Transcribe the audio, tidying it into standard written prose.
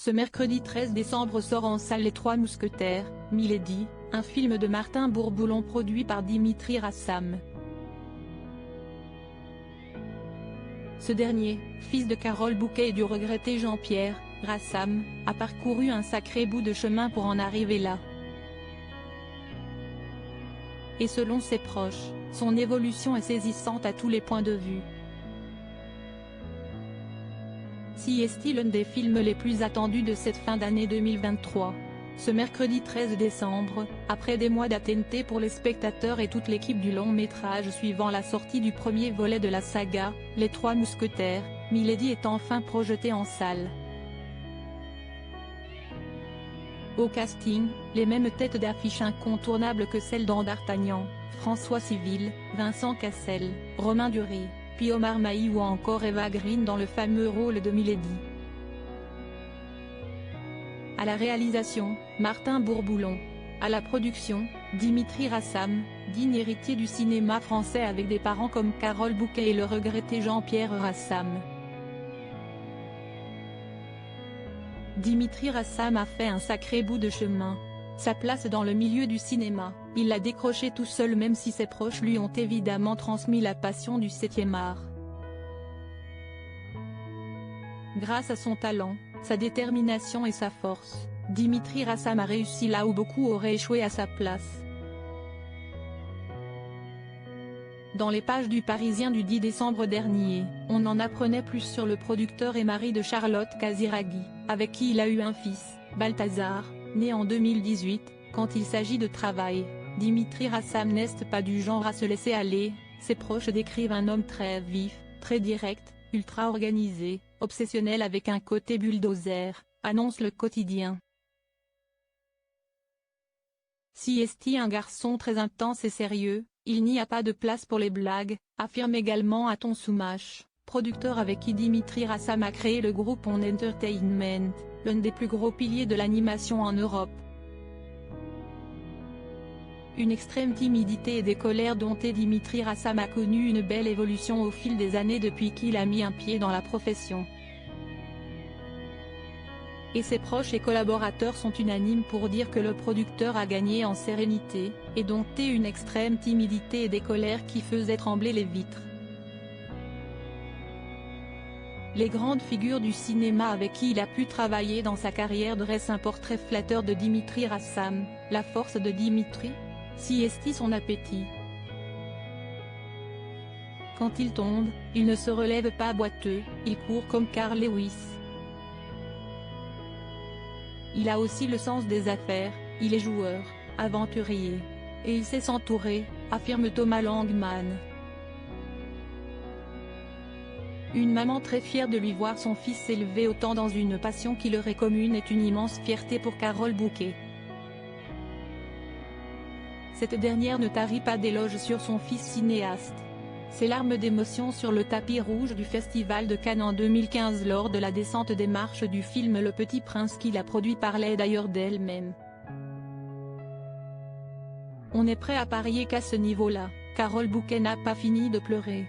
Ce mercredi 13 décembre sort en salle Les Trois Mousquetaires, Milady, un film de Martin Bourboulon produit par Dimitri Rassam. Ce dernier, fils de Carole Bouquet et du regretté Jean-Pierre Rassam, a parcouru un sacré bout de chemin pour en arriver là. Et selon ses proches, son évolution est saisissante à tous les points de vue. Si est-il l'un des films les plus attendus de cette fin d'année 2023. Ce mercredi 13 décembre, après des mois d'attente pour les spectateurs et toute l'équipe du long-métrage suivant la sortie du premier volet de la saga, Les Trois Mousquetaires, Milady est enfin projeté en salle. Au casting, les mêmes têtes d'affiche incontournables que celles dans D'Artagnan, François Civil, Vincent Cassel, Romain Duris, puis Omar Maï ou encore Eva Green dans le fameux rôle de Milady. À la réalisation, Martin Bourboulon. À la production, Dimitri Rassam, digne héritier du cinéma français avec des parents comme Carole Bouquet et le regretté Jean-Pierre Rassam. Dimitri Rassam a fait un sacré bout de chemin. Sa place dans le milieu du cinéma, il l'a décroché tout seul même si ses proches lui ont évidemment transmis la passion du 7e art. Grâce à son talent, sa détermination et sa force, Dimitri Rassam a réussi là où beaucoup auraient échoué à sa place. Dans les pages du Parisien du 10 décembre dernier, on en apprenait plus sur le producteur et mari de Charlotte Casiraghi, avec qui il a eu un fils, Balthazar, né en 2018. Quand il s'agit de travail, Dimitri Rassam n'est pas du genre à se laisser aller. Ses proches décrivent un homme très vif, très direct, ultra organisé, obsessionnel avec un côté bulldozer, annonce le quotidien. Si est un garçon très intense et sérieux, il n'y a pas de place pour les blagues, affirme également Aton Soumache, producteur avec qui Dimitri Rassam a créé le groupe On Entertainment, l'un des plus gros piliers de l'animation en Europe. Une extrême timidité et des colères domptées, Dimitri Rassam a connu une belle évolution au fil des années depuis qu'il a mis un pied dans la profession. Et ses proches et collaborateurs sont unanimes pour dire que le producteur a gagné en sérénité, et dompté une extrême timidité et des colères qui faisaient trembler les vitres. Les grandes figures du cinéma avec qui il a pu travailler dans sa carrière dressent un portrait flatteur de Dimitri Rassam. La force de Dimitri, si est son appétit. Quand il tombe, il ne se relève pas boiteux, il court comme Carl Lewis. Il a aussi le sens des affaires, il est joueur, aventurier. Et il sait s'entourer, affirme Thomas Langman. Une maman très fière de lui voir son fils s'élever autant dans une passion qui leur est commune est une immense fierté pour Carole Bouquet. Cette dernière ne tarit pas d'éloges sur son fils cinéaste. Ses larmes d'émotion sur le tapis rouge du Festival de Cannes en 2015 lors de la descente des marches du film Le Petit Prince qu'il a produit parlaient d'ailleurs d'elle-même. On est prêt à parier qu'à ce niveau-là, Carole Bouquet n'a pas fini de pleurer.